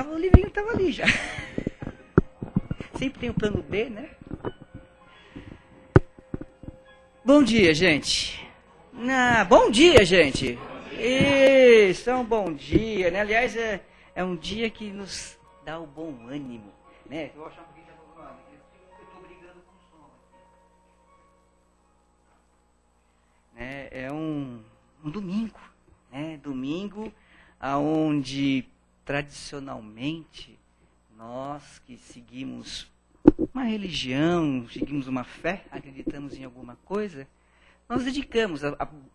O livrinho estava ali já. Sempre tem o plano B, né? Bom dia, gente. Bom dia, gente. Isso, é um bom dia, né? Aliás, é um dia que nos dá o bom ânimo, né? Eu vou achar um pouquinho de problema. Eu estou brigando com o som aqui. Né? É um domingo, né? Domingo onde tradicionalmente nós que seguimos uma religião, seguimos uma fé, acreditamos em alguma coisa, nós dedicamos,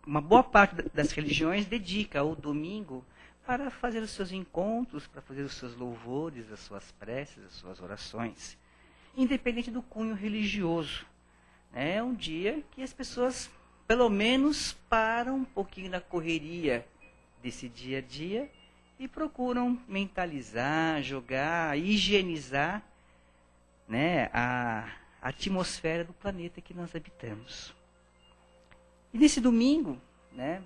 uma boa parte das religiões dedica o domingo para fazer os seus encontros, para fazer os seus louvores, as suas preces, as suas orações, independente do cunho religioso. É um dia que as pessoas, pelo menos, param um pouquinho da correria desse dia a dia e procuram mentalizar, jogar, higienizar, né, a atmosfera do planeta que nós habitamos. E nesse domingo, né,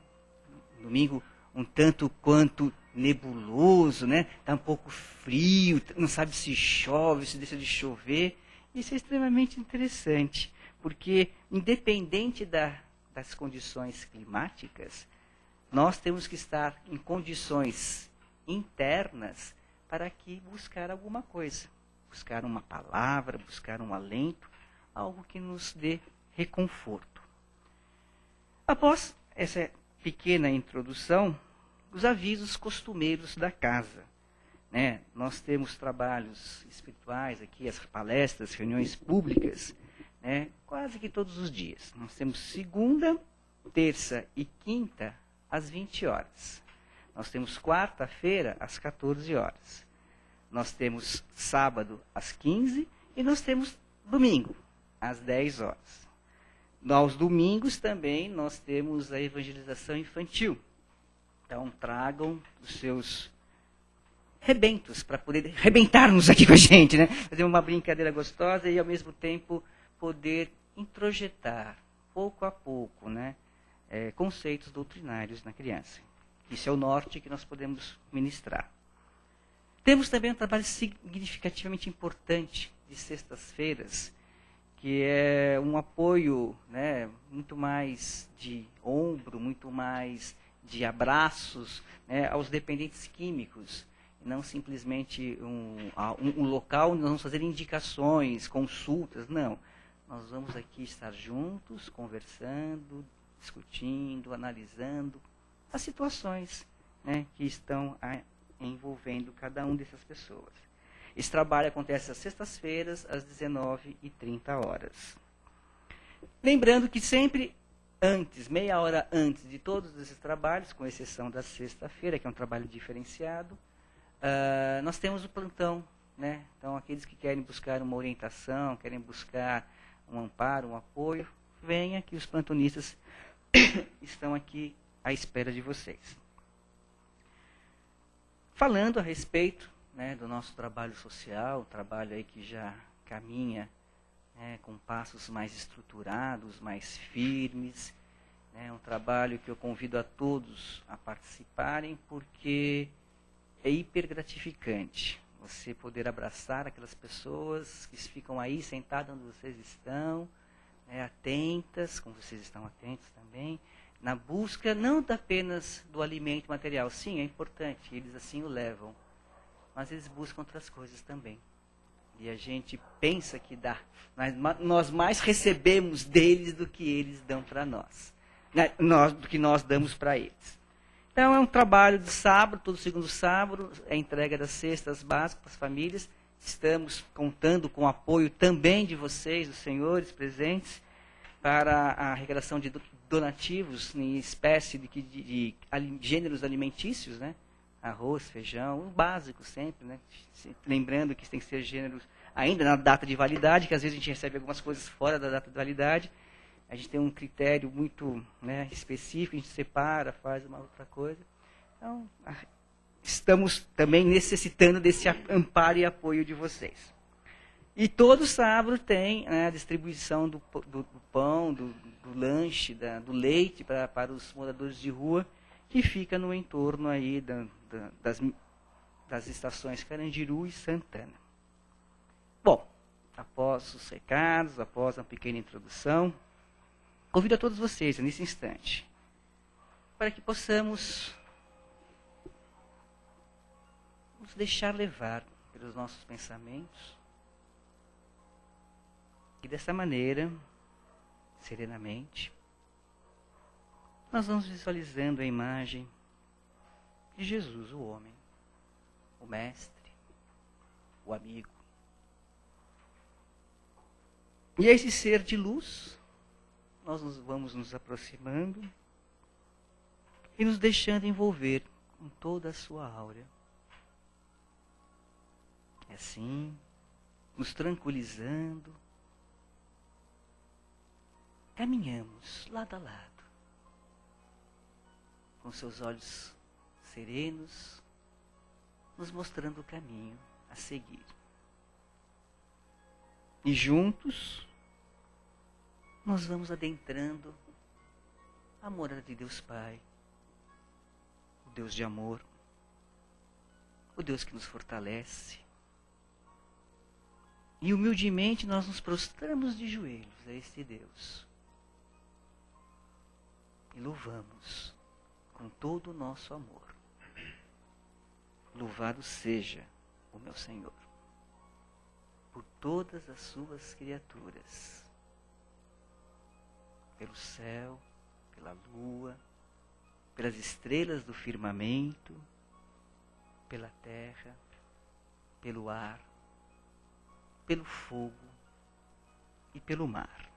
domingo um tanto quanto nebuloso, né, tá um pouco frio, não sabe se chove, se deixa de chover, isso é extremamente interessante, porque independente das condições climáticas, nós temos que estar em condições internas para aqui buscar alguma coisa. Buscar uma palavra, buscar um alento, algo que nos dê reconforto. Após essa pequena introdução, os avisos costumeiros da casa. Né? Nós temos trabalhos espirituais aqui, as palestras, reuniões públicas, né? Quase que todos os dias. Nós temos segunda, terça e quinta, às 20 horas. Nós temos quarta-feira, às 14 horas. Nós temos sábado às 15 e nós temos domingo às 10 horas. Aos domingos também nós temos a evangelização infantil. Então tragam os seus rebentos para poder rebentarmos aqui com a gente, né? Fazer uma brincadeira gostosa e ao mesmo tempo poder introjetar pouco a pouco, né, conceitos doutrinários na criança. Isso é o norte que nós podemos ministrar. Temos também um trabalho significativamente importante de sextas-feiras, que é um apoio, né, muito mais de ombro, muito mais de abraços, né, aos dependentes químicos. Não simplesmente um local onde nós vamos fazer indicações, consultas, não. Nós vamos aqui estar juntos, conversando, discutindo, analisando as situações, né, que estão envolvendo cada uma dessas pessoas. Esse trabalho acontece às sextas-feiras, às 19h30. Lembrando que sempre antes, meia hora antes de todos esses trabalhos, com exceção da sexta-feira, que é um trabalho diferenciado, nós temos o plantão. Né? Então, aqueles que querem buscar uma orientação, querem buscar um amparo, um apoio, venha que os plantonistas estão aqui à espera de vocês. Falando a respeito, né, do nosso trabalho social, um trabalho aí que já caminha, né, com passos mais estruturados, mais firmes, né, um trabalho que eu convido a todos a participarem, porque é hiper gratificante você poder abraçar aquelas pessoas que ficam aí sentadas onde vocês estão, né, atentas, como vocês estão atentos também, na busca não apenas do alimento material. Sim, é importante, eles assim o levam, mas eles buscam outras coisas também. E a gente pensa que dá, mas nós mais recebemos deles do que eles dão para nós, né? Do que nós damos para eles. Então é um trabalho de sábado, todo segundo sábado, é a entrega das cestas básicas para as famílias. Estamos contando com o apoio também de vocês, dos senhores presentes, para a arrecadação de donativos em espécie de gêneros alimentícios, né? Arroz, feijão, o básico sempre, né? Lembrando que tem que ser gêneros ainda na data de validade, que às vezes a gente recebe algumas coisas fora da data de validade. A gente tem um critério muito, né, específico, a gente separa, faz uma outra coisa. Então, estamos também necessitando desse amparo e apoio de vocês. E todo sábado tem, né, a distribuição do pão, do lanche, do leite para os moradores de rua, que fica no entorno aí das das estações Carandiru e Santana. Bom, após os recados, após uma pequena introdução, convido a todos vocês, nesse instante, para que possamos nos deixar levar pelos nossos pensamentos e dessa maneira, serenamente, nós vamos visualizando a imagem de Jesus, o homem, o mestre, o amigo. E a esse ser de luz, nós vamos nos aproximando e nos deixando envolver com toda a sua áurea. Assim, nos tranquilizando, caminhamos lado a lado, com seus olhos serenos, nos mostrando o caminho a seguir. E juntos, nós vamos adentrando a morada de Deus Pai, o Deus de amor, o Deus que nos fortalece. E humildemente nós nos prostramos de joelhos a este Deus. E louvamos com todo o nosso amor. Louvado seja o meu Senhor por todas as suas criaturas, pelo céu, pela lua, pelas estrelas do firmamento, pela terra, pelo ar, pelo fogo e pelo mar.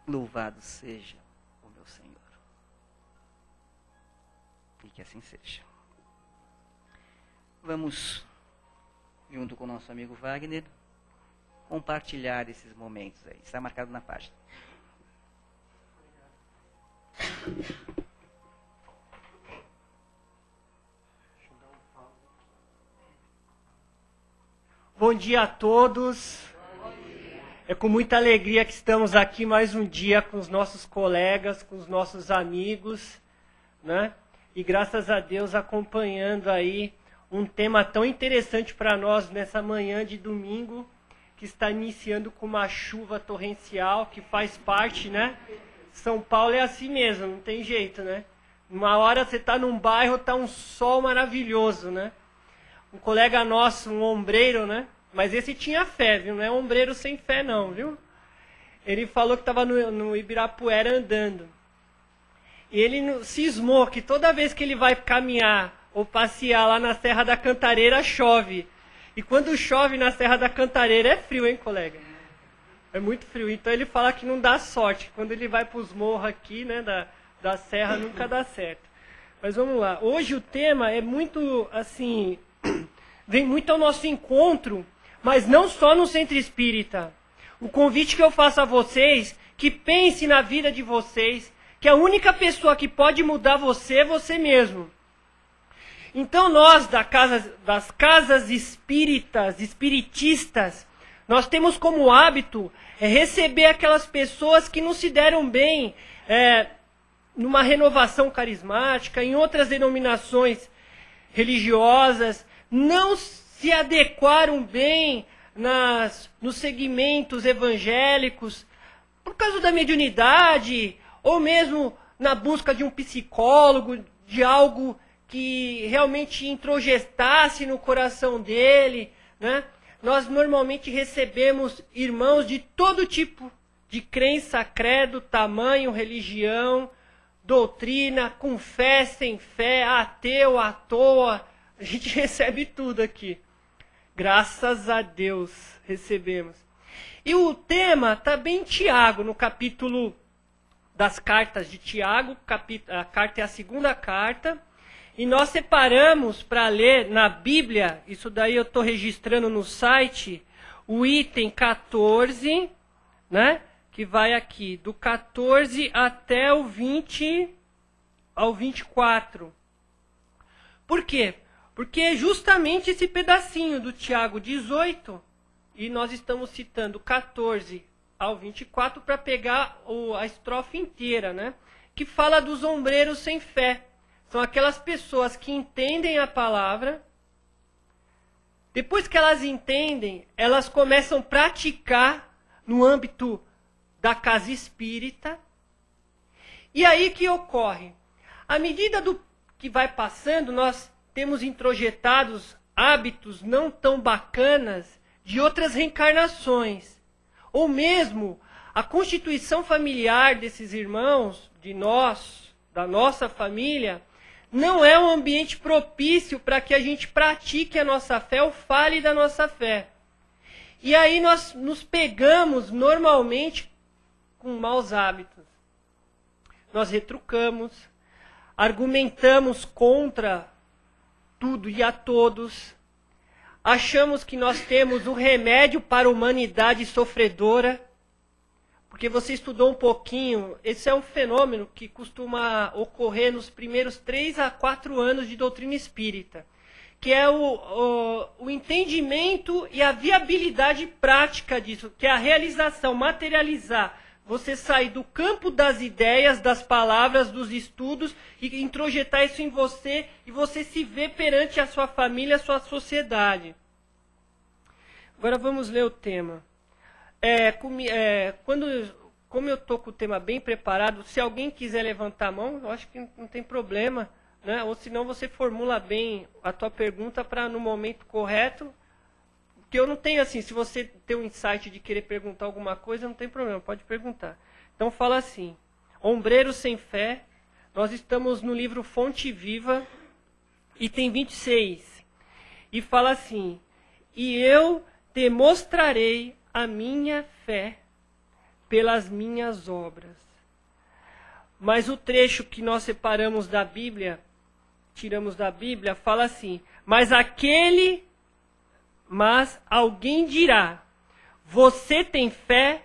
Louvado seja o meu Senhor. E que assim seja. Vamos, junto com o nosso amigo Wagner, compartilhar esses momentos aí. Está marcado na página. Bom dia a todos. É com muita alegria que estamos aqui mais um dia com os nossos colegas, com os nossos amigos, né? E graças a Deus acompanhando aí um tema tão interessante para nós nessa manhã de domingo, que está iniciando com uma chuva torrencial, que faz parte, né? São Paulo é assim mesmo, não tem jeito, né? Uma hora você está num bairro, está um sol maravilhoso, né? Um colega nosso, um ombreiro, né? Mas esse tinha fé, viu? Não é ombreiro sem fé não, viu? Ele falou que estava no Ibirapuera andando. E ele cismou que toda vez que ele vai caminhar ou passear lá na Serra da Cantareira, chove. E quando chove na Serra da Cantareira é frio, hein, colega? É muito frio. Então ele fala que não dá sorte. Quando ele vai para os morros aqui, né, da Serra, nunca dá certo. Mas vamos lá. Hoje o tema é muito, assim, vem muito ao nosso encontro, mas não só no Centro Espírita. O convite que eu faço a vocês, que pense na vida de vocês, que a única pessoa que pode mudar você é você mesmo. Então nós, das casas espíritas, espiritistas, nós temos como hábito receber aquelas pessoas que não se deram bem numa renovação carismática, em outras denominações religiosas, não se adequaram bem nos segmentos evangélicos, por causa da mediunidade, ou mesmo na busca de um psicólogo, de algo que realmente introjetasse no coração dele, né? Nós normalmente recebemos irmãos de todo tipo de crença, credo, tamanho, religião, doutrina, com fé, sem fé, ateu, à toa. A gente recebe tudo aqui. Graças a Deus recebemos. E o tema está bem em Tiago, no capítulo das cartas de Tiago. A carta é a segunda carta. E nós separamos para ler na Bíblia, isso daí eu estou registrando no site, o item 14, né? Que vai aqui, do 14 até o 20 ao 24. Por quê? Porque é justamente esse pedacinho do Tiago 18, e nós estamos citando 14 ao 24 para pegar a estrofe inteira, né? Que fala dos ombreiros sem fé. São aquelas pessoas que entendem a palavra, Depois que elas entendem, elas começam a praticar no âmbito da casa espírita. E aí que ocorre? À medida que vai passando, nós temos introjetados hábitos não tão bacanas de outras reencarnações. Ou mesmo a constituição familiar desses irmãos, de nós, da nossa família, não é um ambiente propício para que a gente pratique a nossa fé ou fale da nossa fé. E aí nós nos pegamos normalmente com maus hábitos. Nós retrucamos, argumentamos contra tudo e a todos, achamos que nós temos o remédio para a humanidade sofredora, porque você estudou um pouquinho, esse é um fenômeno que costuma ocorrer nos primeiros 3 a 4 anos de doutrina espírita, que é o entendimento e a viabilidade prática disso, que é a realização, materializar. Você sair do campo das ideias, das palavras, dos estudos e introjetar isso em você e você se vê perante a sua família, a sua sociedade. Agora vamos ler o tema. Como eu estou com o tema bem preparado, se alguém quiser levantar a mão, eu acho que não tem problema, né? Ou senão você formula bem a tua pergunta para no momento correto. Porque eu não tenho assim, se você tem um insight de querer perguntar alguma coisa, não tem problema, pode perguntar. Então fala assim, Ombreiros sem fé, nós estamos no livro Fonte Viva, item 26. E fala assim, e eu te mostrarei a minha fé pelas minhas obras. Mas o trecho que nós separamos da Bíblia, tiramos da Bíblia, fala assim, mas alguém dirá, você tem fé,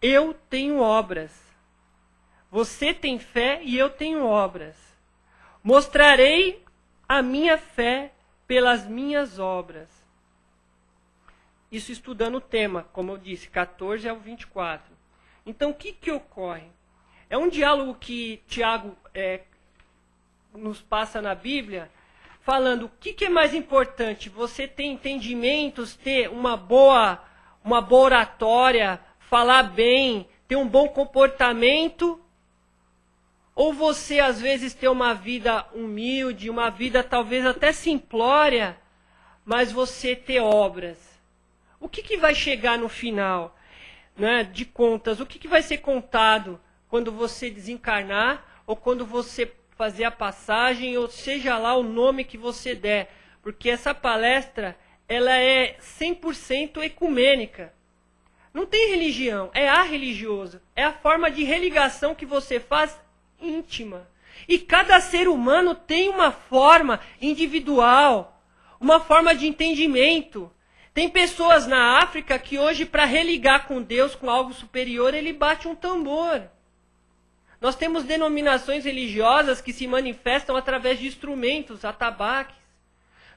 eu tenho obras. Você tem fé e eu tenho obras. Mostrarei a minha fé pelas minhas obras. Isso estudando o tema, como eu disse, 14 ao 24. Então, o que ocorre? É um diálogo que Tiago nos passa na Bíblia, falando o que é mais importante, você ter entendimentos, ter uma boa oratória, falar bem, ter um bom comportamento, ou você às vezes ter uma vida humilde, uma vida talvez até simplória, mas você ter obras. O que vai chegar no final, né, de contas? O que vai ser contado quando você desencarnar ou quando você fazer a passagem, ou seja lá o nome que você der, porque essa palestra ela é 100% ecumênica. Não tem religião, é arreligioso, é a forma de religação que você faz íntima. E cada ser humano tem uma forma individual, uma forma de entendimento. Tem pessoas na África que hoje, para religar com Deus, com algo superior, ele bate um tambor. Nós temos denominações religiosas que se manifestam através de instrumentos, atabaques.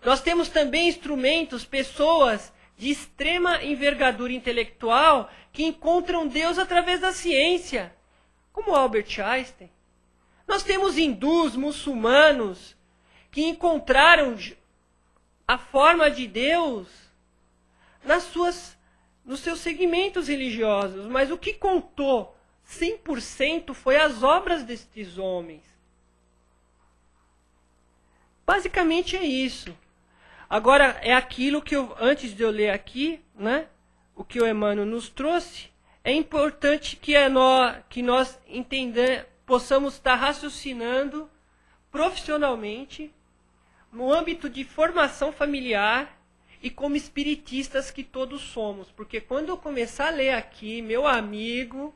Nós temos também instrumentos, pessoas de extrema envergadura intelectual que encontram Deus através da ciência, como Albert Einstein. Nós temos hindus, muçulmanos, que encontraram a forma de Deus nos seus segmentos religiosos. Mas o que contou 100% foi as obras destes homens. Basicamente é isso. Agora, é aquilo que antes de eu ler aqui, né, o que o Emmanuel nos trouxe, é importante que nós possamos estar raciocinando profissionalmente, no âmbito de formação familiar e como espiritistas que todos somos. Porque quando eu começar a ler aqui, meu amigo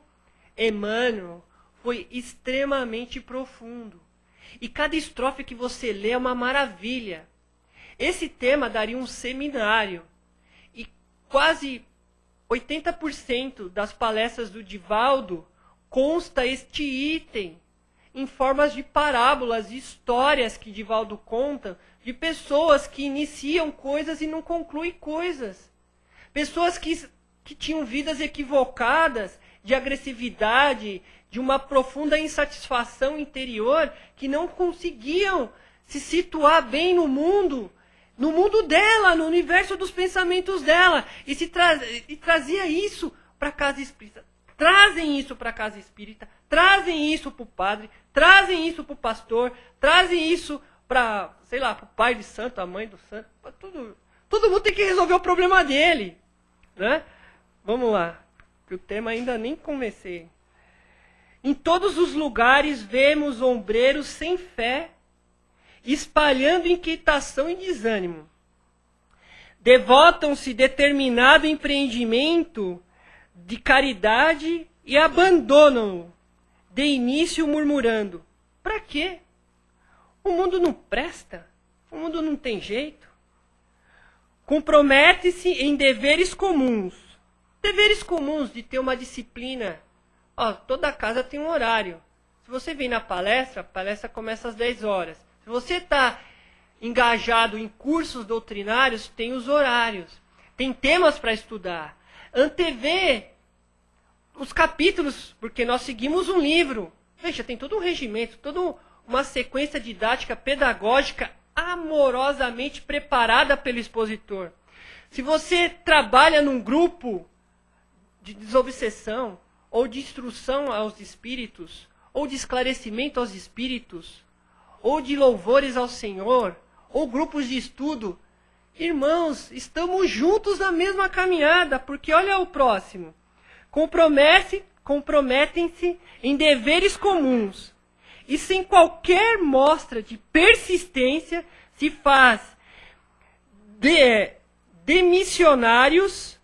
Emmanuel foi extremamente profundo. E cada estrofe que você lê é uma maravilha. Esse tema daria um seminário. E quase 80% das palestras do Divaldo consta este item, em formas de parábolas, histórias que Divaldo conta, de pessoas que iniciam coisas e não concluem coisas. Pessoas que tinham vidas equivocadas, de agressividade, de uma profunda insatisfação interior, que não conseguiam se situar bem no mundo, no mundo dela, no universo dos pensamentos dela. E trazia isso para a casa espírita. Trazem isso para a casa espírita, trazem isso para o padre, trazem isso para o pastor, trazem isso para, sei lá, para o pai de santo, a mãe do santo. Todo mundo tem que resolver o problema dele. Né? Vamos lá, que o tema ainda nem comecei. Em todos os lugares vemos ombreiros sem fé, espalhando inquietação e desânimo. Devotam-se determinado empreendimento de caridade e abandonam-o de início murmurando. Para quê? O mundo não presta? O mundo não tem jeito? Compromete-se em deveres comuns. Deveres comuns de ter uma disciplina. Toda casa tem um horário. Se você vem na palestra, a palestra começa às 10 horas. Se você está engajado em cursos doutrinários, tem os horários. Tem temas para estudar. Antever os capítulos, porque nós seguimos um livro. Veja, tem todo um regimento, toda uma sequência didática, pedagógica, amorosamente preparada pelo expositor. Se você trabalha num grupo de desobsessão, ou de instrução aos espíritos, ou de esclarecimento aos espíritos, ou de louvores ao Senhor, ou grupos de estudo, irmãos, estamos juntos na mesma caminhada, porque olha o próximo. Comprometem-se em deveres comuns, e sem qualquer mostra de persistência se faz de missionários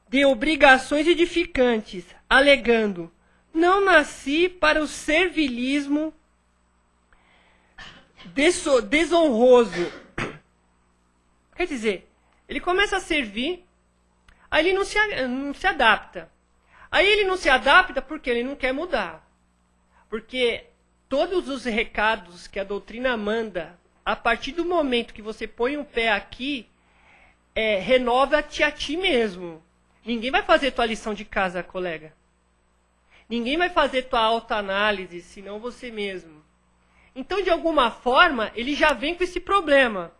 de obrigações edificantes, alegando: não nasci para o servilismo desonroso. Quer dizer, ele começa a servir, aí ele não se adapta. Aí ele não se adapta porque ele não quer mudar. Porque todos os recados que a doutrina manda, a partir do momento que você põe um pé aqui, renova-te a ti mesmo. Ninguém vai fazer tua lição de casa, colega. Ninguém vai fazer tua autoanálise, senão você mesmo. Então, de alguma forma, ele já vem com esse problema.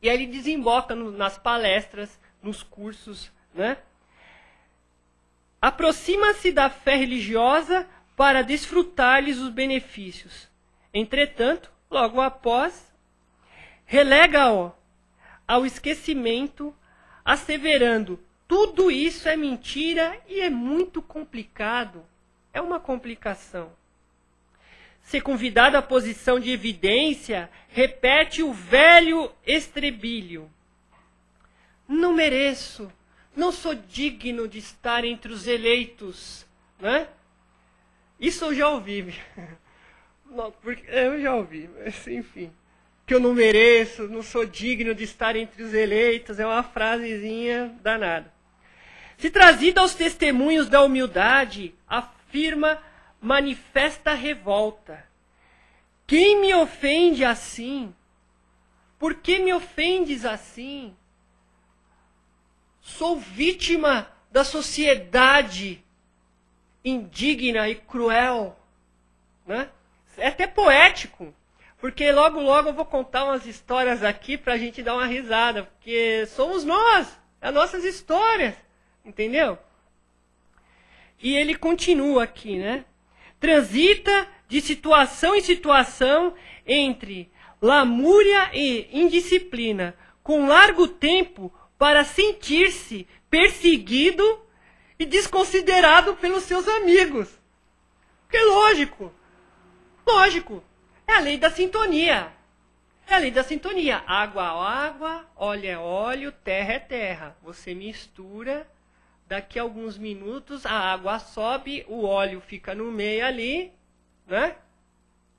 E aí ele desemboca nas palestras, nos cursos, né? Aproxima-se da fé religiosa para desfrutar-lhes os benefícios. Entretanto, logo após, relega-o ao esquecimento, asseverando: tudo isso é mentira e é muito complicado. É uma complicação. Se convidado à posição de evidência, repete o velho estrebilho: não mereço, não sou digno de estar entre os eleitos. Né? Isso eu já ouvi. Eu já ouvi, mas enfim. Que eu não mereço, não sou digno de estar entre os eleitos, é uma frasezinha danada. Se trazida aos testemunhos da humildade, afirma, manifesta revolta. Quem me ofende assim? Por que me ofendes assim? Sou vítima da sociedade indigna e cruel. Né? É até poético. Porque logo, logo eu vou contar umas histórias aqui para a gente dar uma risada. Porque somos nós, as nossas histórias. Entendeu? E ele continua aqui, né? Transita de situação em situação entre lamúria e indisciplina, com largo tempo para sentir-se perseguido e desconsiderado pelos seus amigos. Que lógico. É a lei da sintonia. É a lei da sintonia. Água é água, óleo é óleo, terra é terra. Você mistura, daqui a alguns minutos a água sobe, o óleo fica no meio ali, né?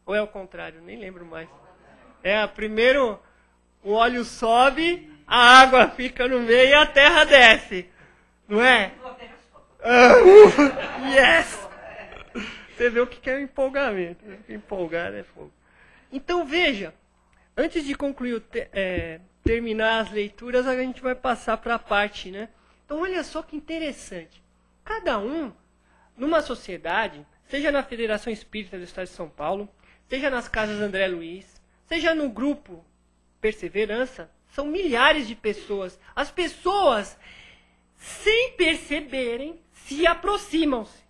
Ou é o contrário? Nem lembro mais. Primeiro o óleo sobe, a água fica no meio e a terra desce. Não é? Yes! Você vê o que é empolgamento. Empolgar é fogo. Então veja, antes de concluir, terminar as leituras, a gente vai passar para a parte, né? Então olha só que interessante. Cada um, numa sociedade, seja na Federação Espírita do Estado de São Paulo, seja nas casas André Luiz, seja no grupo perseverança, são milhares de pessoas. As pessoas, sem perceberem, se aproximam-se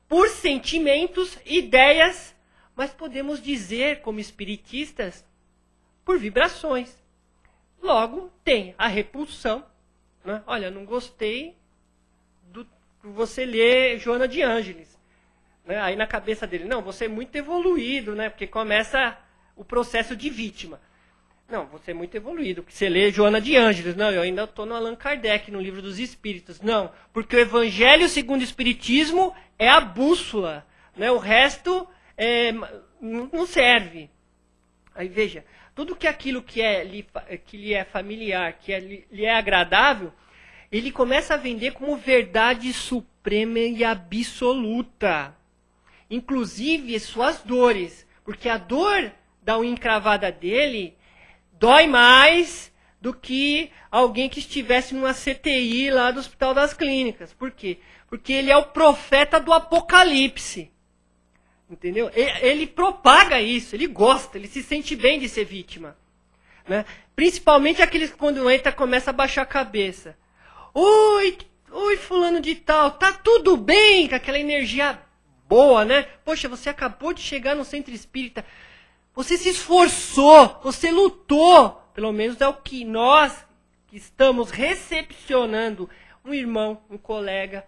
por sentimentos, ideias, mas podemos dizer, como espiritistas, por vibrações. Logo, tem a repulsão. Né? Olha, não gostei do você ler Joana de Ângeles. Né? Aí na cabeça dele, não, você é muito evoluído, né? Porque começa o processo de vítima. Não, você é muito evoluído, porque você lê Joana de Ângeles. Não, eu ainda estou no Allan Kardec, no Livro dos Espíritos. Não, porque o Evangelho segundo o Espiritismo é a bússola. Né? O resto não serve. Aí veja, tudo que aquilo que lhe é familiar, que lhe é agradável, ele começa a vender como verdade suprema e absoluta. Inclusive suas dores. Porque a dor da unha encravada dele dói mais do que alguém que estivesse numa CTI lá do Hospital das Clínicas. Por quê? Porque ele é o profeta do Apocalipse. Entendeu? Ele propaga isso, ele gosta, ele se sente bem de ser vítima. Né? Principalmente aqueles que quando entra começa a baixar a cabeça. Oi, fulano de tal, tá tudo bem? Com aquela energia boa, né? Poxa, você acabou de chegar no centro espírita. Você se esforçou, você lutou. Pelo menos é o que nós que estamos recepcionando. Um irmão, um colega,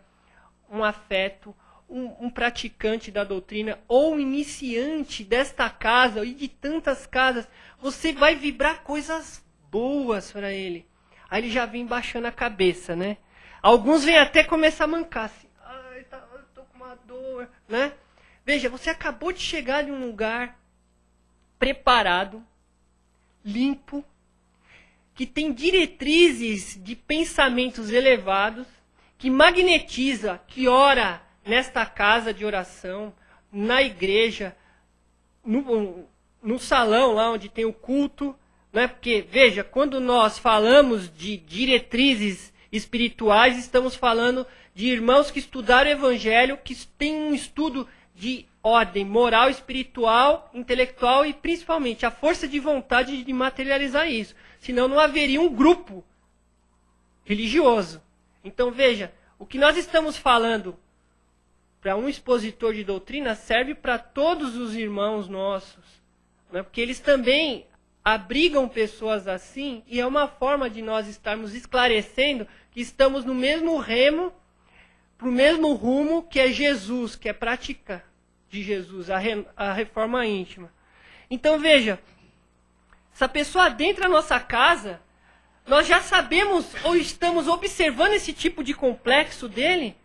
um afeto, um praticante da doutrina ou um iniciante desta casa e de tantas casas, você vai vibrar coisas boas para ele. Aí ele já vem baixando a cabeça, né? Alguns vêm até começar a mancar assim. Ai, eu tô com uma dor, né? Veja, você acabou de chegar em um lugar preparado, limpo, que tem diretrizes de pensamentos elevados, que magnetiza, que ora nesta casa de oração, na igreja, no salão lá onde tem o culto, né? Porque, veja, quando nós falamos de diretrizes espirituais, estamos falando de irmãos que estudaram o Evangelho, que têm um estudo de ordem moral, espiritual, intelectual e principalmente a força de vontade de materializar isso. Senão não haveria um grupo religioso. Então, veja, o que nós estamos falando para um expositor de doutrina serve para todos os irmãos nossos. Né? Porque eles também abrigam pessoas assim e é uma forma de nós estarmos esclarecendo que estamos no mesmo remo, para o mesmo rumo que é Jesus, que é prática de Jesus, a reforma íntima. Então veja, se a pessoa adentra a nossa casa, nós já sabemos ou estamos observando esse tipo de complexo dele,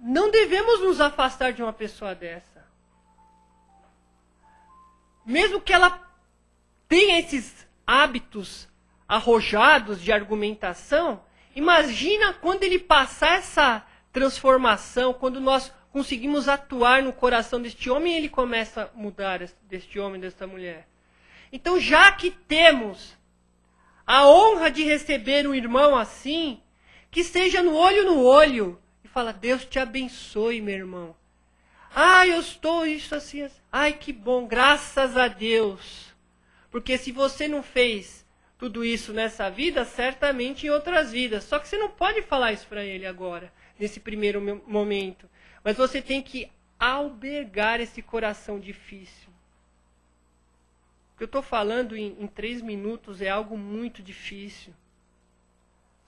não devemos nos afastar de uma pessoa dessa. Mesmo que ela tenha esses hábitos arrojados de argumentação, imagina quando ele passar essa transformação, quando nós conseguimos atuar no coração deste homem, ele começa a mudar deste homem, desta mulher. Então, já que temos a honra de receber um irmão assim, que seja no olho, e fala, Deus te abençoe, meu irmão. Eu estou isso assim, assim. Ai, que bom, graças a Deus. Porque se você não fez tudo isso nessa vida, certamente em outras vidas. Só que você não pode falar isso para ele agora, nesse primeiro momento. Mas você tem que albergar esse coração difícil. O que eu estou falando em 3 minutos é algo muito difícil.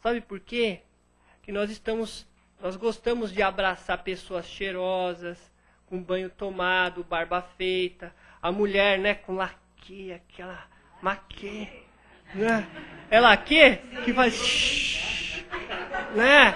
Sabe por quê? Que nós gostamos de abraçar pessoas cheirosas, com banho tomado, barba feita. A mulher, né, com laque, aquela maquê. Né? É laque que faz... né?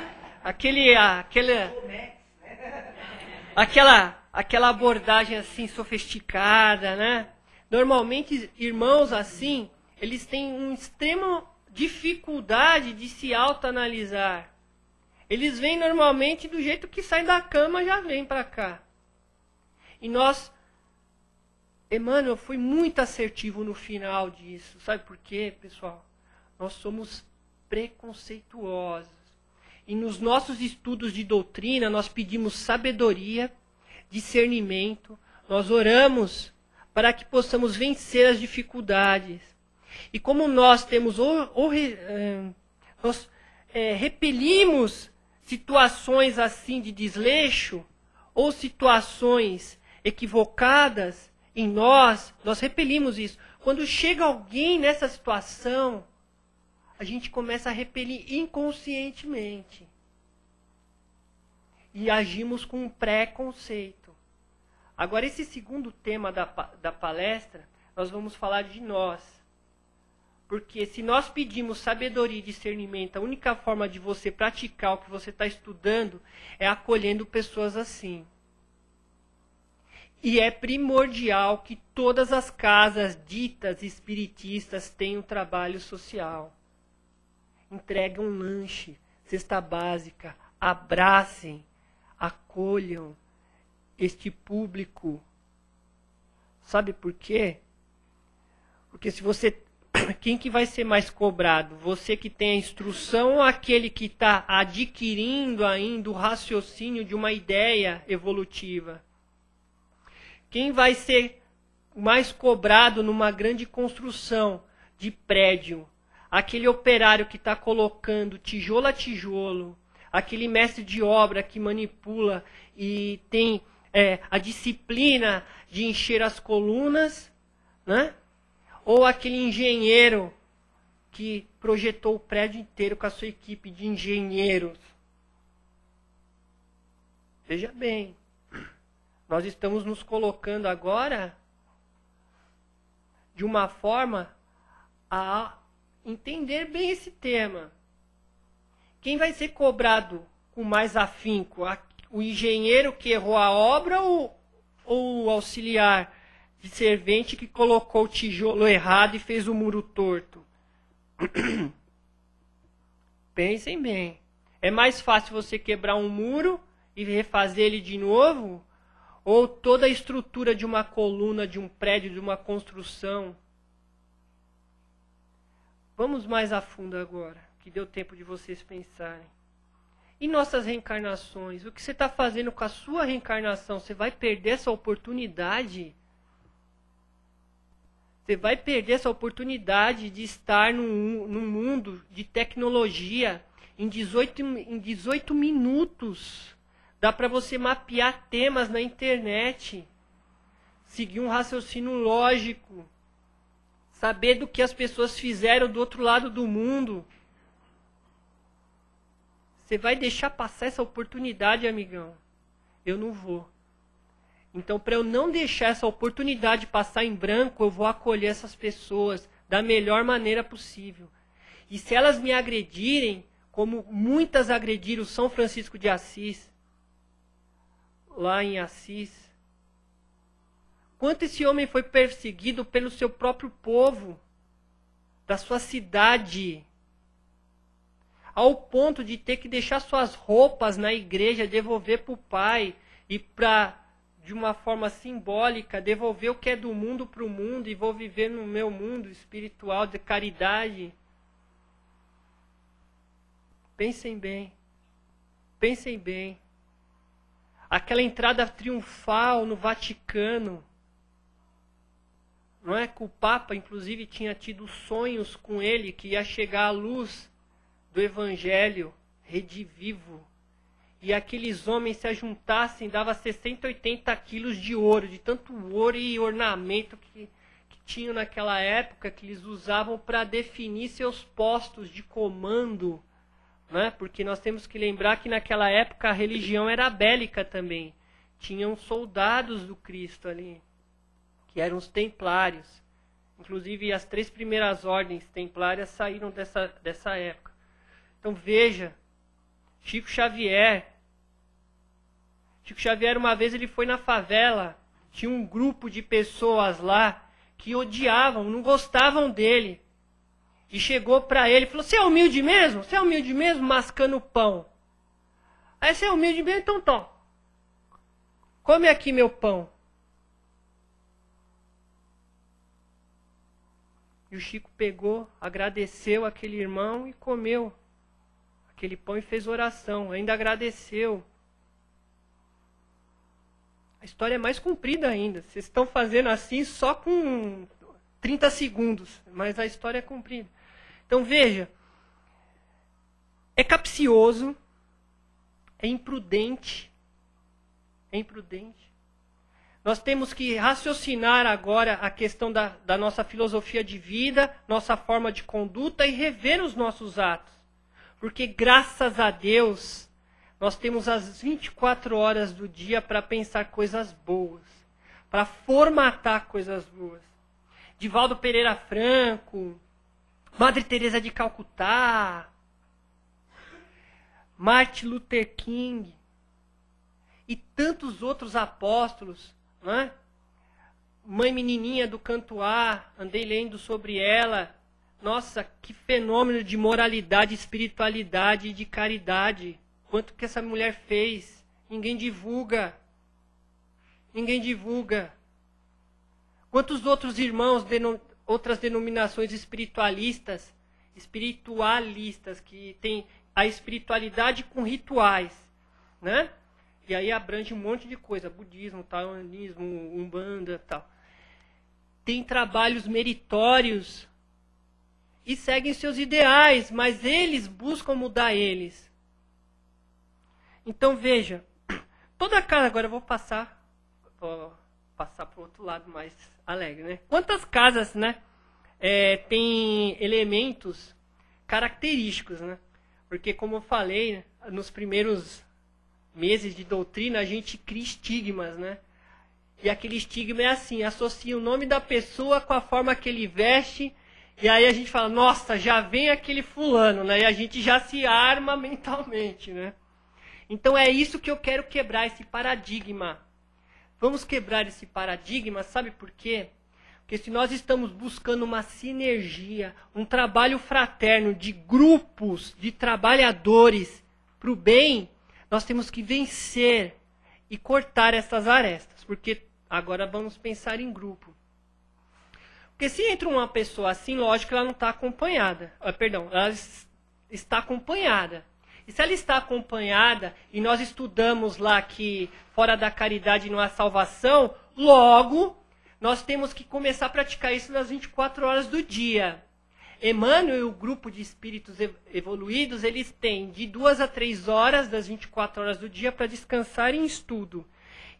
Aquela abordagem assim sofisticada, né? Normalmente, irmãos assim, eles têm uma extrema dificuldade de se autoanalisar. Eles vêm normalmente do jeito que saem da cama, já vêm para cá. E nós, Emmanuel foi muito assertivo no final disso. Sabe por quê, pessoal? Nós somos preconceituosos. E nos nossos estudos de doutrina, nós pedimos sabedoria, discernimento, nós oramos para que possamos vencer as dificuldades. E como nós temos repelimos situações assim de desleixo, ou situações equivocadas em nós repelimos isso. Quando chega alguém nessa situação, a gente começa a repelir inconscientemente. E agimos com um preconceito. Agora, esse segundo tema da palestra, nós vamos falar de nós. Porque se nós pedimos sabedoria e discernimento, a única forma de você praticar o que você está estudando é acolhendo pessoas assim. E é primordial que todas as casas ditas espiritistas tenham trabalho social. Entregam um lanche, cesta básica, abracem, acolham este público. Sabe por quê? Porque se você... Quem que vai ser mais cobrado? Você que tem a instrução ou aquele que está adquirindo ainda o raciocínio de uma ideia evolutiva? Quem vai ser mais cobrado numa grande construção de prédio? Aquele operário que está colocando tijolo a tijolo, aquele mestre de obra que manipula e tem a disciplina de encher as colunas, né? Ou aquele engenheiro que projetou o prédio inteiro com a sua equipe de engenheiros. Veja bem, nós estamos nos colocando agora de uma forma a entender bem esse tema. Quem vai ser cobrado com mais afinco? O engenheiro que errou a obra ou o auxiliar de servente que colocou o tijolo errado e fez o muro torto? Pensem bem. É mais fácil você quebrar um muro e refazer ele de novo? Ou toda a estrutura de uma coluna, de um prédio, de uma construção? Vamos mais a fundo agora, que deu tempo de vocês pensarem. E nossas reencarnações? O que você está fazendo com a sua reencarnação? Você vai perder essa oportunidade? Você vai perder essa oportunidade de estar num mundo de tecnologia em 18 minutos. Dá para você mapear temas na internet. Seguir um raciocínio lógico. Saber do que as pessoas fizeram do outro lado do mundo. Você vai deixar passar essa oportunidade, amigão? Eu não vou. Então, para eu não deixar essa oportunidade passar em branco, eu vou acolher essas pessoas da melhor maneira possível. E se elas me agredirem, como muitas agrediram São Francisco de Assis, lá em Assis, quanto esse homem foi perseguido pelo seu próprio povo, da sua cidade, ao ponto de ter que deixar suas roupas na igreja, devolver para o pai e para... de uma forma simbólica, devolver o que é do mundo para o mundo e vou viver no meu mundo espiritual de caridade. Pensem bem. Pensem bem. Aquela entrada triunfal no Vaticano. Não é que o Papa, inclusive, tinha tido sonhos com ele que ia chegar à luz do Evangelho redivivo. E aqueles homens se ajuntassem, dava 60, 80 quilos de ouro, de tanto ouro e ornamento que tinham naquela época, que eles usavam para definir seus postos de comando. Né? Porque nós temos que lembrar que naquela época a religião era bélica também. Tinham soldados do Cristo ali, que eram os templários. Inclusive as 3 primeiras ordens templárias saíram dessa época. Então veja, Chico Xavier, uma vez ele foi na favela, tinha um grupo de pessoas lá que odiavam, não gostavam dele. E chegou para ele e falou, você é humilde mesmo? Você é humilde mesmo? Mascando pão. Aí você é humilde mesmo? Então toma. Come aqui meu pão. E o Chico pegou, agradeceu aquele irmão e comeu aquele pão e fez oração, ainda agradeceu. A história é mais comprida ainda. Vocês estão fazendo assim só com 30 segundos, mas a história é comprida. Então veja, é capcioso, é imprudente. Nós temos que raciocinar agora a questão da nossa filosofia de vida, nossa forma de conduta e rever os nossos atos. Porque graças a Deus, nós temos as 24 horas do dia para pensar coisas boas, para formatar coisas boas. Divaldo Pereira Franco, Madre Teresa de Calcutá, Martin Luther King e tantos outros apóstolos, não é? Mãe Menininha do Cantuá, andei lendo sobre ela. Nossa, que fenômeno de moralidade, espiritualidade e de caridade. Quanto que essa mulher fez? Ninguém divulga. Quantos outros irmãos, outras denominações espiritualistas, que têm a espiritualidade com rituais, né? E aí abrange um monte de coisa, budismo, taoísmo, umbanda, tal. Tem trabalhos meritórios e seguem seus ideais, mas eles buscam mudar eles. Então veja, toda casa, agora eu vou passar para o outro lado mais alegre, né? Quantas casas, né, tem elementos característicos, né? Porque como eu falei, nos primeiros meses de doutrina a gente cria estigmas, né? E aquele estigma é assim, associa o nome da pessoa com a forma que ele veste, e aí a gente fala, nossa, já vem aquele fulano, né? E a gente já se arma mentalmente, né? Então é isso que eu quero quebrar, esse paradigma. Vamos quebrar esse paradigma, sabe por quê? Porque se nós estamos buscando uma sinergia, um trabalho fraterno de grupos, de trabalhadores para o bem, nós temos que vencer e cortar essas arestas. Porque agora vamos pensar em grupo. Porque se entra uma pessoa assim, lógico que ela não está acompanhada. Ela está acompanhada. E se ela está acompanhada, e nós estudamos lá que fora da caridade não há salvação, logo, nós temos que começar a praticar isso nas 24 horas do dia. Emmanuel e o grupo de espíritos evoluídos, eles têm de 2 a 3 horas das 24 horas do dia para descansar em estudo.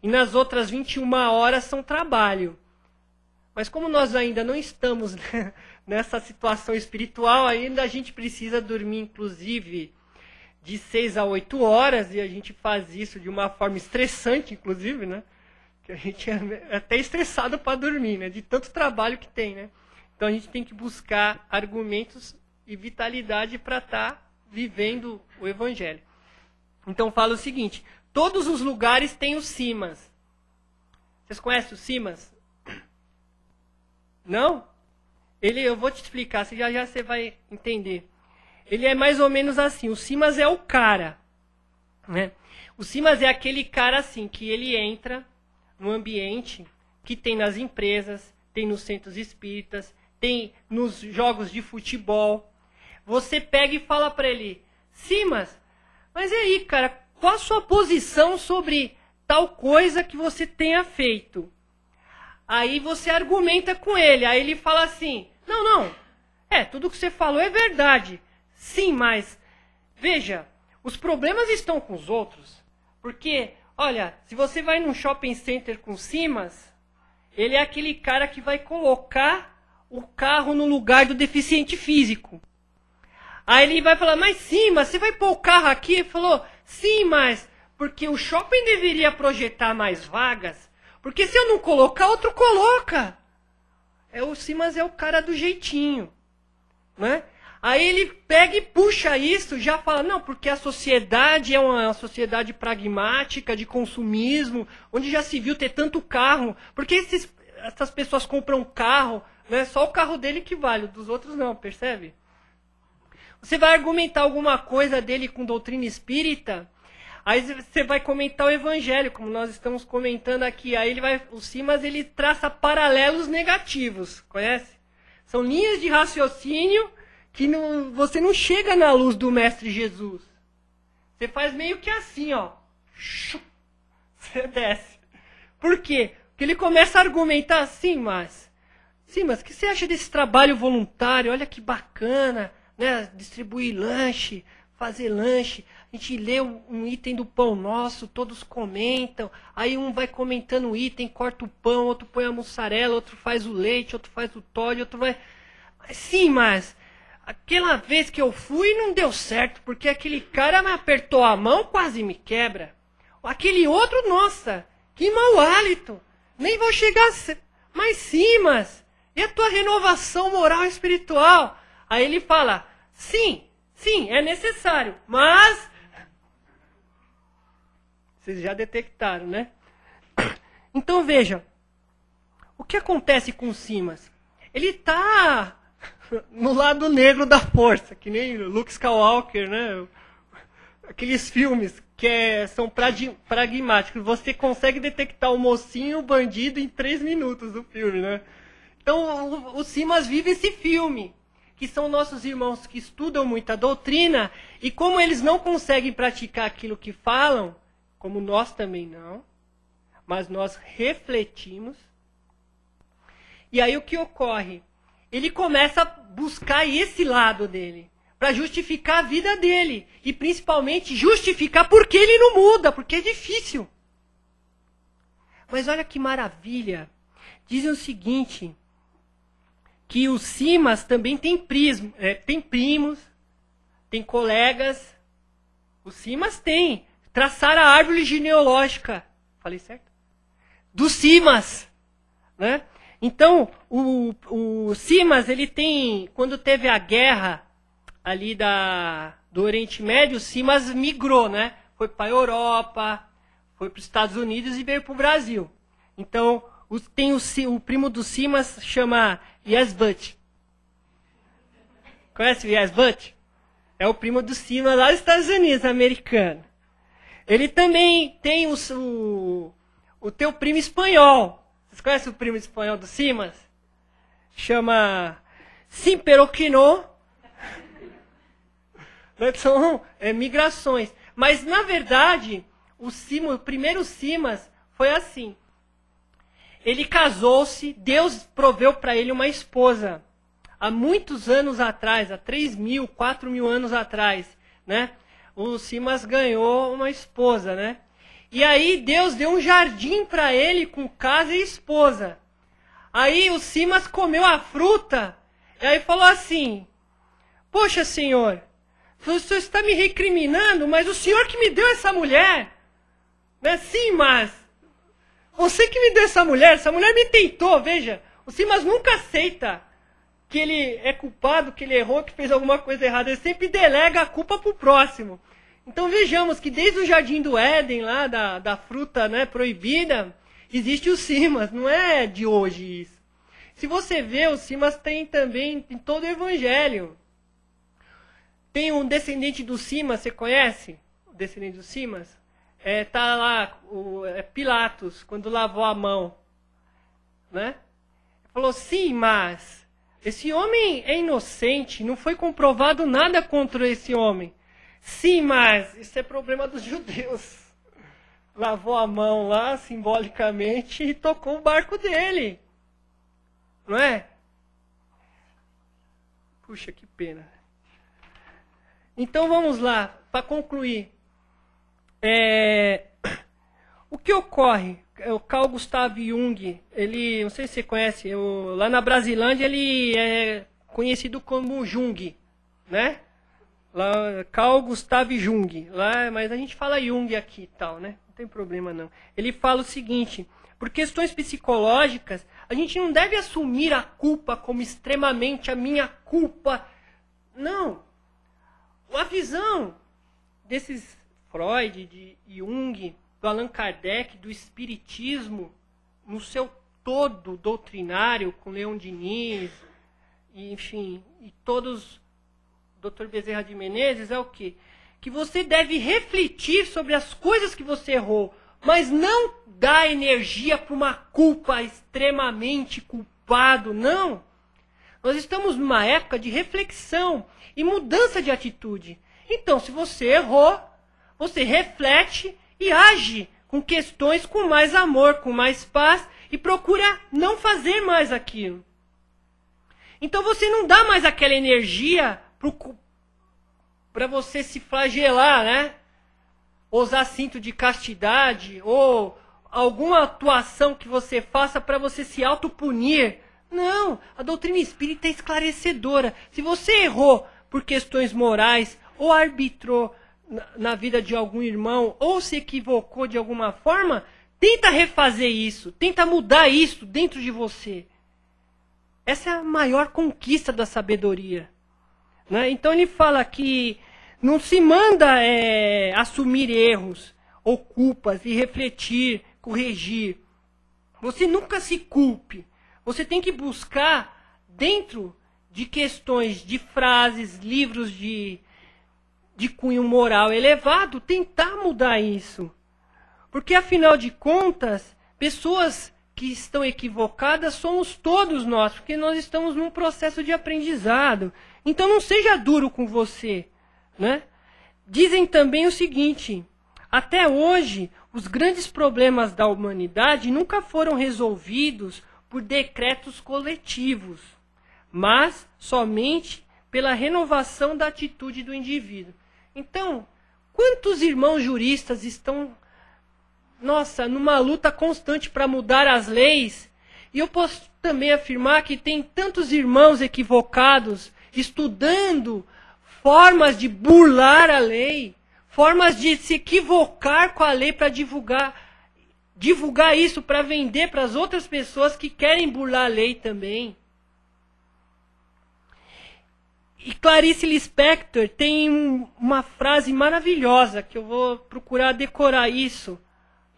E nas outras 21 horas são trabalho. Mas como nós ainda não estamos nessa situação espiritual, ainda a gente precisa dormir, inclusive, de 6 a 8 horas, e a gente faz isso de uma forma estressante, inclusive, né? Que a gente é até estressado para dormir, né? De tanto trabalho que tem, né? Então a gente tem que buscar argumentos e vitalidade para estar vivendo o Evangelho. Então fala o seguinte, todos os lugares têm os simas. Vocês conhecem os simas? Não? Eu vou te explicar, já você vai entender. Ele é mais ou menos assim, o simas é o cara, né? O simas é aquele cara assim, que ele entra no ambiente que tem nas empresas, tem nos centros espíritas, tem nos jogos de futebol. Você pega e fala para ele, simas, mas e aí, cara, qual a sua posição sobre tal coisa que você tenha feito? Aí você argumenta com ele, aí ele fala assim, não, tudo que você falou é verdade. Sim, mas, veja, os problemas estão com os outros. Porque, olha, se você vai num shopping center com simas, ele é aquele cara que vai colocar o carro no lugar do deficiente físico. Aí ele vai falar, mas sim, mas você vai pôr o carro aqui? Ele falou, sim, mas porque o shopping deveria projetar mais vagas, porque se eu não colocar, outro coloca. O simas é o cara do jeitinho, né? Aí ele pega e puxa isso, já fala, não, porque a sociedade é uma sociedade pragmática, de consumismo, onde já se viu ter tanto carro. Por que essas pessoas compram carro? Né? Só o carro dele que vale, o dos outros não, percebe? Você vai argumentar alguma coisa dele com doutrina espírita, aí você vai comentar o evangelho, como nós estamos comentando aqui. Aí o simas ele traça paralelos negativos, conhece? São linhas de raciocínio que você não chega na luz do Mestre Jesus. Você faz meio que assim, ó. Você desce. Por quê? Porque ele começa a argumentar assim, mas Simas, o que você acha desse trabalho voluntário? Olha que bacana, né? Distribuir lanche, fazer lanche. A gente lê um item do Pão Nosso, todos comentam. Aí um vai comentando o item, corta o pão, outro põe a mussarela, outro faz o leite, outro faz o Toddy, outro vai... Sim, mas aquela vez que eu fui não deu certo, porque aquele cara me apertou a mão, quase me quebra. Aquele outro, nossa, que mau hálito. Nem vou chegar... Mas sim, mas... E a tua renovação moral e espiritual? Aí ele fala, sim, é necessário, mas... Vocês já detectaram, né? Então veja, o que acontece com o Simas? Ele está no lado negro da força, que nem Luke Skywalker, né? Aqueles filmes que são pragmáticos. Você consegue detectar o mocinho e o bandido em 3 minutos do filme, né? Então o Simas vive esse filme, que são nossos irmãos que estudam muita doutrina, e como eles não conseguem praticar aquilo que falam, como nós também não, mas nós refletimos. E aí o que ocorre? Ele começa a buscar esse lado dele, para justificar a vida dele, e principalmente justificar por que ele não muda, porque é difícil. Mas olha que maravilha, dizem o seguinte, que o Simas também tem primos, tem colegas, o Simas tem, traçar a árvore genealógica, falei certo? Do Simas, né? Então, o Simas, ele tem, quando teve a guerra ali do Oriente Médio, o Simas migrou, né? Foi para a Europa, foi para os Estados Unidos e veio para o Brasil. Então, tem o primo do Simas, chama Yesbut. Conhece o Yesbut? É o primo do Simas lá dos Estados Unidos, americano. Ele também tem o teu primo espanhol. Vocês conhecem o primo espanhol do Simas? Chama Simperoquino. São migrações. Mas, na verdade, o primeiro Simas foi assim. Ele casou-se, Deus proveu para ele uma esposa. Há muitos anos atrás, há 3.000, 4.000 anos atrás, né? O Simas ganhou uma esposa, né? E aí Deus deu um jardim para ele com casa e esposa. Aí o Simas comeu a fruta e aí falou assim, poxa, Senhor, o Senhor está me recriminando, mas o Senhor que me deu essa mulher. Né? Sim, mas você que me deu essa mulher me tentou, veja. O Simas nunca aceita que ele é culpado, que ele errou, que fez alguma coisa errada. Ele sempre delega a culpa para o próximo. Então vejamos que desde o Jardim do Éden, lá da fruta, né, proibida, existe o Simas, não é de hoje isso. Se você vê, o Simas tem também em todo o Evangelho. Tem um descendente do Simas, você conhece? O descendente do Simas? Tá lá, Pilatos, quando lavou a mão. Né? Falou, sim, mas esse homem é inocente, não foi comprovado nada contra esse homem. Sim, mas isso é problema dos judeus. Lavou a mão lá, simbolicamente, e tocou o barco dele. Não é? Puxa, que pena. Então vamos lá, para concluir. O que ocorre? O Carl Gustav Jung, ele, não sei se você conhece, lá na Brasilândia ele é conhecido como Jung, né? Lá, Carl Gustav Jung, lá, mas a gente fala Jung aqui e tal, né? Não tem problema não. Ele fala o seguinte, por questões psicológicas, a gente não deve assumir a culpa como extremamente a minha culpa. Não. A visão desses Freud, de Jung, do Allan Kardec, do Espiritismo, no seu todo doutrinário, com Leon Diniz, e, enfim, e todos, Dr. Bezerra de Menezes, é o quê? Que você deve refletir sobre as coisas que você errou, mas não dar energia para uma culpa extremamente culpado, não. Nós estamos numa época de reflexão e mudança de atitude. Então, se você errou, você reflete e age com questões com mais amor, com mais paz, e procura não fazer mais aquilo. Então você não dá mais aquela energia para você se flagelar, né? Usar cinto de castidade ou alguma atuação que você faça para você se autopunir. Não, a doutrina espírita é esclarecedora. Se você errou por questões morais ou arbitrou na vida de algum irmão ou se equivocou de alguma forma, tenta refazer isso, tenta mudar isso dentro de você. Essa é a maior conquista da sabedoria, né? Então ele fala que não se manda assumir erros ou culpas e refletir, corrigir. Você nunca se culpe. Você tem que buscar dentro de questões, de frases, livros de cunho moral elevado, tentar mudar isso. Porque, afinal de contas, pessoas que estão equivocadas somos todos nós, porque nós estamos num processo de aprendizado. Então não seja duro com você, né? Dizem também o seguinte: até hoje, os grandes problemas da humanidade nunca foram resolvidos por decretos coletivos, mas somente pela renovação da atitude do indivíduo. Então, quantos irmãos juristas estão, numa luta constante para mudar as leis? E eu posso também afirmar que tem tantos irmãos equivocados estudando formas de burlar a lei, formas de se equivocar com a lei para divulgar isso para vender para as outras pessoas que querem burlar a lei também. E Clarice Lispector tem uma frase maravilhosa, que eu vou procurar decorar isso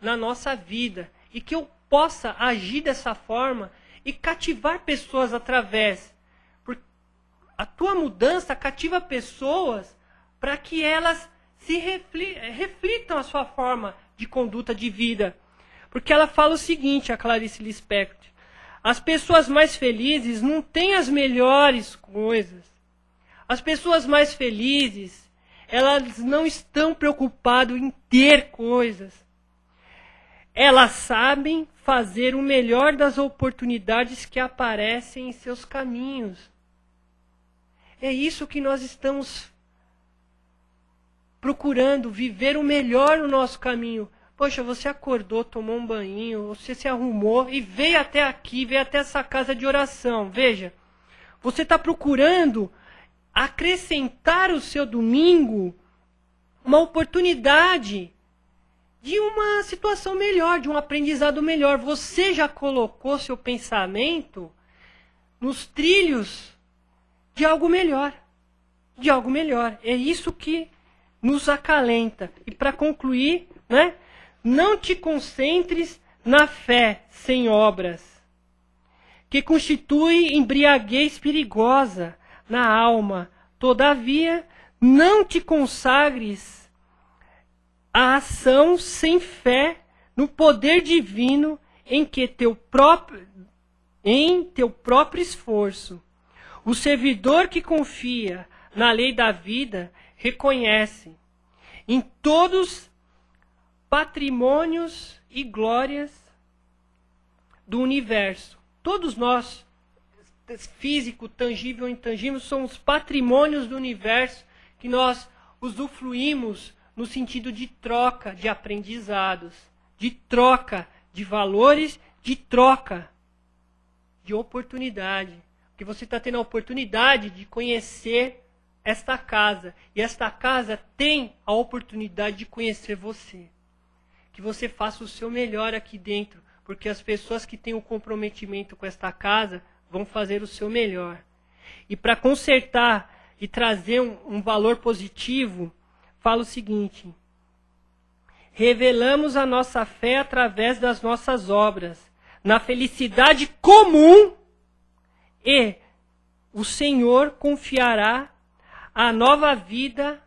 na nossa vida, e que eu possa agir dessa forma e cativar pessoas através. Porque a tua mudança cativa pessoas para que elas se reflitam a sua forma de conduta de vida. Porque ela fala o seguinte, a Clarice Lispector: as pessoas mais felizes não têm as melhores coisas. As pessoas mais felizes, elas não estão preocupadas em ter coisas. Elas sabem fazer o melhor das oportunidades que aparecem em seus caminhos. É isso que nós estamos procurando, viver o melhor no nosso caminho. Poxa, você acordou, tomou um banho, você se arrumou e veio até aqui, veio até essa casa de oração. Veja, você está procurando acrescentar o seu domingo uma oportunidade de uma situação melhor, de um aprendizado melhor. Você já colocou seu pensamento nos trilhos de algo melhor. De algo melhor. É isso que nos acalenta. E para concluir, né? Não te concentres na fé sem obras, que constitui embriaguez perigosa na alma. Todavia, não te consagres à ação sem fé no poder divino em teu próprio esforço. O servidor que confia na lei da vida reconhece em todos patrimônios e glórias do universo. Todos nós, físico, tangível ou intangível, somos patrimônios do universo que nós usufruímos no sentido de troca de aprendizados, de troca de valores, de troca de oportunidade. Porque você está tendo a oportunidade de conhecer esta casa. E esta casa tem a oportunidade de conhecer você. Que você faça o seu melhor aqui dentro. Porque as pessoas que têm um comprometimento com esta casa vão fazer o seu melhor. E para consertar e trazer um valor positivo, fala o seguinte: revelamos a nossa fé através das nossas obras, na felicidade comum, e o Senhor confiará a nova vida,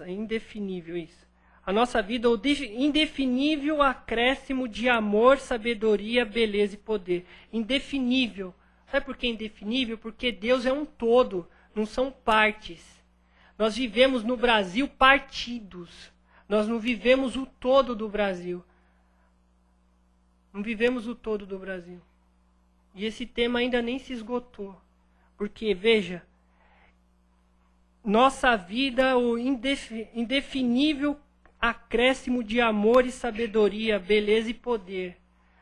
indefinível isso. A nossa vida, o indefinível acréscimo de amor, sabedoria, beleza e poder. Indefinível. Sabe por que indefinível? Porque Deus é um todo, não são partes. Nós vivemos no Brasil partidos. Nós não vivemos o todo do Brasil. Não vivemos o todo do Brasil. E esse tema ainda nem se esgotou. Porque, veja, nossa vida, o indefinível acréscimo de amor e sabedoria, beleza e poder.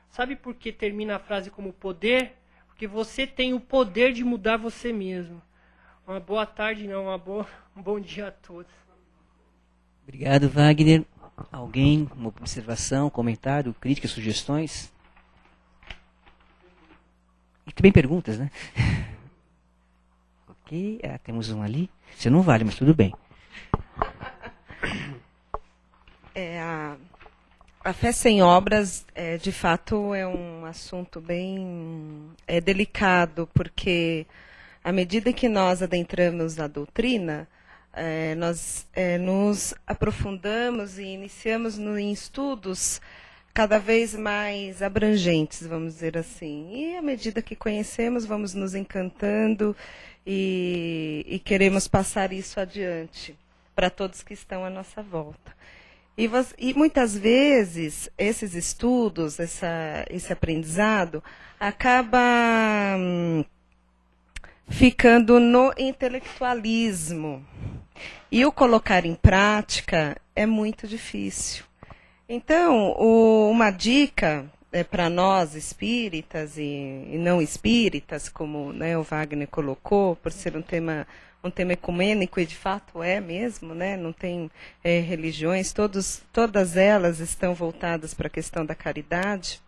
Sabe por que termina a frase como poder? Porque você tem o poder de mudar você mesmo. Uma boa tarde, não, um bom dia a todos. Obrigado, Wagner. Alguém, uma observação, comentário, crítica, sugestões? E também perguntas, né? Ok, temos um ali. Você não vale, mas tudo bem. A fé sem obras, de fato, é um assunto bem delicado, porque à medida que nós adentramos na doutrina, nós nos aprofundamos e iniciamos em estudos cada vez mais abrangentes, vamos dizer assim. E à medida que conhecemos, vamos nos encantando e queremos passar isso adiante para todos que estão à nossa volta. E muitas vezes, esses estudos, esse aprendizado, acaba ficando no intelectualismo. E o colocar em prática é muito difícil. Então, uma dica para nós espíritas e não espíritas, como, né, o Wagner colocou, por ser um tema ecumênico, e de fato é mesmo, né? Não tem religiões, todas elas estão voltadas para a questão da caridade,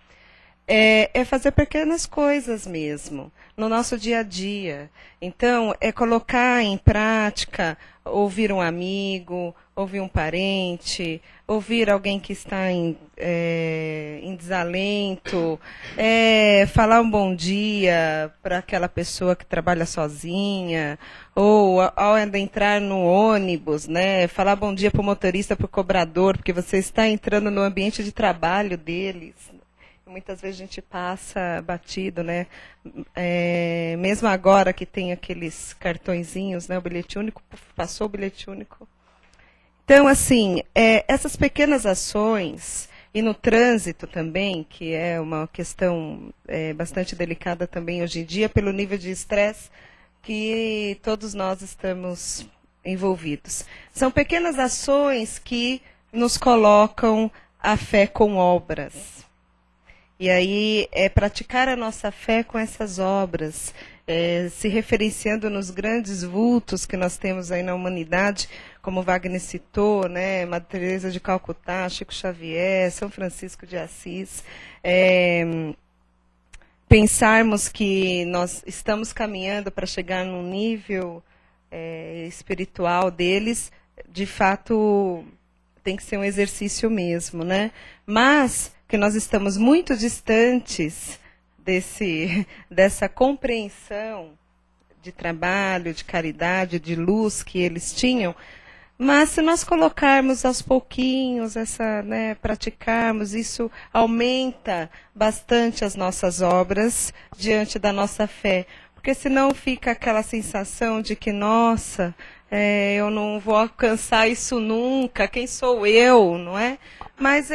é fazer pequenas coisas mesmo, no nosso dia a dia. Então, é colocar em prática, ouvir um amigo, ouvir um parente, ouvir alguém que está em desalento, falar um bom dia para aquela pessoa que trabalha sozinha, ou ao entrar no ônibus, né, falar bom dia para o motorista, para o cobrador, porque você está entrando no ambiente de trabalho deles. Muitas vezes a gente passa batido, né? Mesmo agora que tem aqueles cartõezinhos, né? O bilhete único, passou o bilhete único. Então, assim, essas pequenas ações, e no trânsito também, que é uma questão bastante delicada também hoje em dia, pelo nível de estresse que todos nós estamos envolvidos. São pequenas ações que nos colocam a fé com obras. E aí praticar a nossa fé com essas obras, se referenciando nos grandes vultos que nós temos aí na humanidade, como Wagner citou, né, Madre Teresa de Calcutá, Chico Xavier, São Francisco de Assis, pensarmos que nós estamos caminhando para chegar num nível espiritual deles, de fato tem que ser um exercício mesmo, né? Mas que nós estamos muito distantes dessa compreensão de trabalho, de caridade, de luz que eles tinham. Mas se nós colocarmos aos pouquinhos, praticarmos, isso aumenta bastante as nossas obras diante da nossa fé. Porque senão fica aquela sensação de que, nossa, eu não vou alcançar isso nunca, quem sou eu, não é? Mas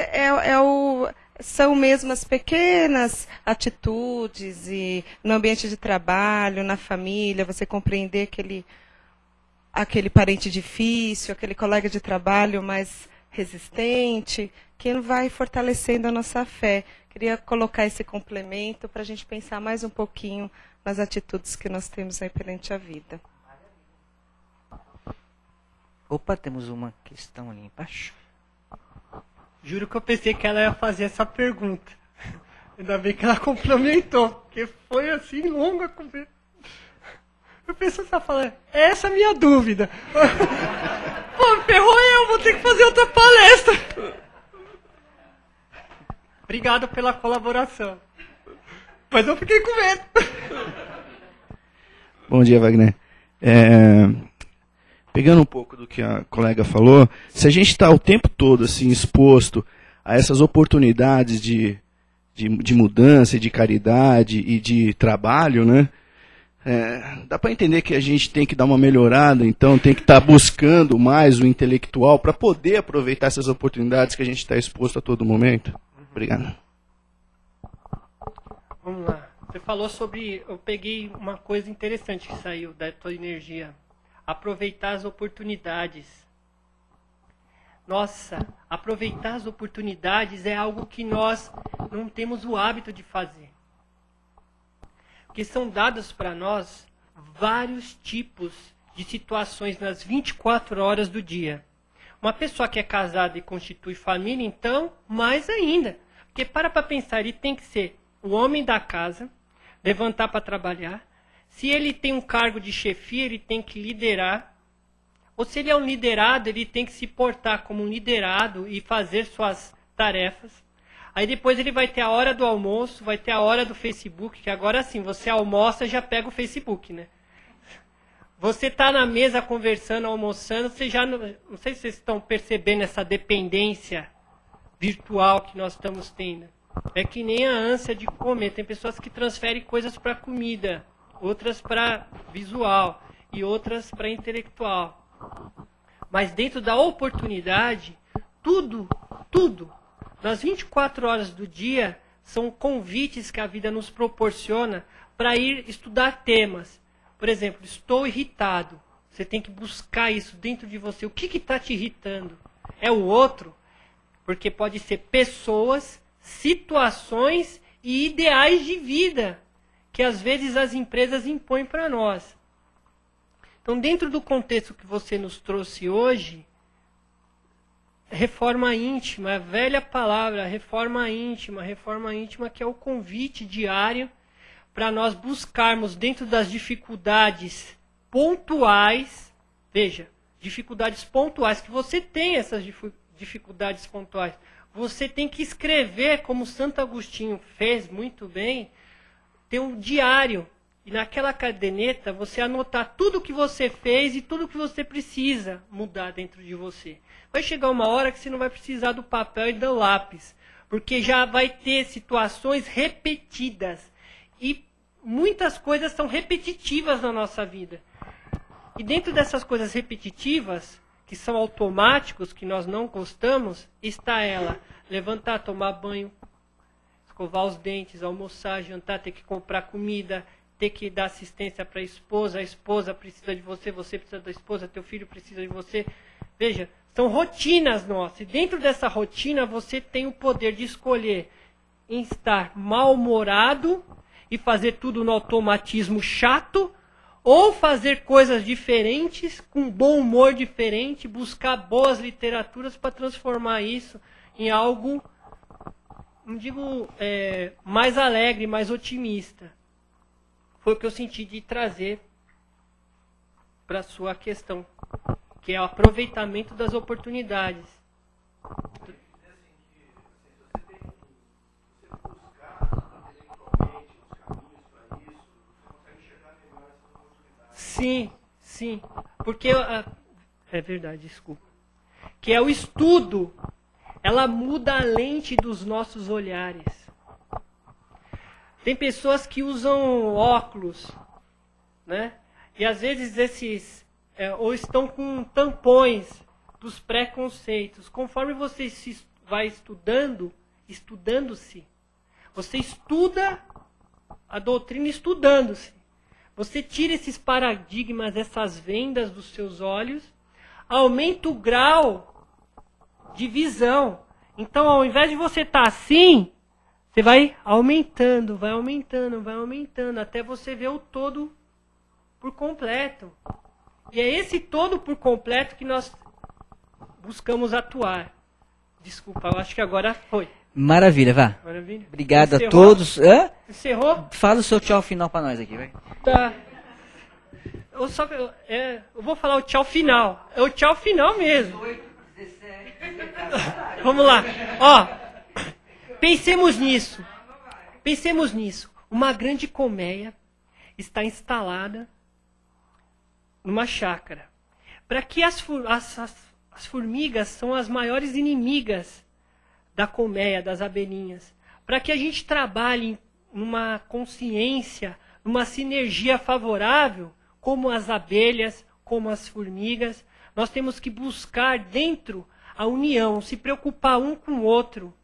são mesmo as pequenas atitudes e no ambiente de trabalho, na família, você compreender aquele parente difícil, aquele colega de trabalho mais resistente, que vai fortalecendo a nossa fé. Queria colocar esse complemento para a gente pensar mais um pouquinho nas atitudes que nós temos aí perante a vida. Opa, temos uma questão ali embaixo. Juro que eu pensei que ela ia fazer essa pergunta. Ainda bem que ela complementou, porque foi assim longa a conversa. Eu pensei que ela falando, essa é a minha dúvida. Pô, ferrou eu, vou ter que fazer outra palestra. Obrigado pela colaboração. Mas eu fiquei com medo. Bom dia, Wagner. Pegando um pouco do que a colega falou, se a gente está o tempo todo assim, exposto a essas oportunidades de mudança, de caridade e de trabalho, né? Dá para entender que a gente tem que dar uma melhorada, então tem que estar buscando mais o intelectual para poder aproveitar essas oportunidades que a gente está exposto a todo momento. Obrigado. Vamos lá. Você falou sobre... Eu peguei uma coisa interessante que saiu da tua energia. Aproveitar as oportunidades. Nossa, aproveitar as oportunidades é algo que nós não temos o hábito de fazer. Porque são dados para nós vários tipos de situações nas 24 horas do dia. Uma pessoa que é casada e constitui família, então, mais ainda. Porque para pensar, ele tem que ser o homem da casa, levantar para trabalhar. Se ele tem um cargo de chefia, ele tem que liderar. Ou se ele é um liderado, ele tem que se portar como um liderado e fazer suas tarefas. Aí depois ele vai ter a hora do almoço, vai ter a hora do Facebook, que agora sim, você almoça e já pega o Facebook, né? Você está na mesa conversando, almoçando, você já não sei se vocês estão percebendo essa dependência virtual que nós estamos tendo. É que nem a ânsia de comer. Tem pessoas que transferem coisas para comida, outras para visual e outras para intelectual. Mas dentro da oportunidade, tudo, nas 24 horas do dia, são convites que a vida nos proporciona para ir estudar temas. Por exemplo, estou irritado. Você tem que buscar isso dentro de você. O que está te irritando? É o outro? Porque pode ser pessoas, situações e ideais de vida que às vezes as empresas impõem para nós. Então, dentro do contexto que você nos trouxe hoje, reforma íntima, a velha palavra, reforma íntima que é o convite diário para nós buscarmos dentro das dificuldades pontuais, veja, dificuldades pontuais, que você tem essas dificuldades pontuais, você tem que escrever, como Santo Agostinho fez muito bem, ter um diário, e naquela caderneta você anotar tudo o que você fez e tudo o que você precisa mudar dentro de você. Vai chegar uma hora que você não vai precisar do papel e do lápis, porque já vai ter situações repetidas. E muitas coisas são repetitivas na nossa vida. E dentro dessas coisas repetitivas, que são automáticos, que nós não gostamos, está ela. Levantar, tomar banho, escovar os dentes, almoçar, jantar, ter que comprar comida, ter que dar assistência para a esposa precisa de você, você precisa da esposa, teu filho precisa de você. Veja, são rotinas nossas. E dentro dessa rotina você tem o poder de escolher em estar mal-humorado e fazer tudo no automatismo chato, ou fazer coisas diferentes, com bom humor diferente, buscar boas literaturas para transformar isso em algo, não digo mais alegre, mais otimista. Foi o que eu senti de trazer para a sua questão, que é o aproveitamento das oportunidades. Sim, sim. Porque é verdade, desculpa. Que é o estudo. Ela muda a lente dos nossos olhares. Tem pessoas que usam óculos, né? E às vezes esses ou estão com tampões dos preconceitos. Conforme você vai estudando-se, você estuda a doutrina estudando-se. Você tira esses paradigmas, essas vendas dos seus olhos, aumenta o grau de visão. Então, ao invés de você estar assim, você vai aumentando, até você ver o todo por completo. E é esse todo por completo que nós buscamos atuar. Desculpa, eu acho que agora foi. Maravilha, vá. Maravilha. Obrigado Encerrou? a todos. Hã? Encerrou? Fala o seu tchau final para nós aqui, vai. Tá. Eu vou falar o tchau final. É o tchau final mesmo. 18, 17. Vamos lá. Ó, pensemos nisso. Uma grande colmeia está instalada numa chácara. Para que as formigas são as maiores inimigas da colmeia, das abelhinhas. Para que a gente trabalhe numa consciência, numa sinergia favorável, como as abelhas, como as formigas, nós temos que buscar dentro a união, se preocupar um com o outro.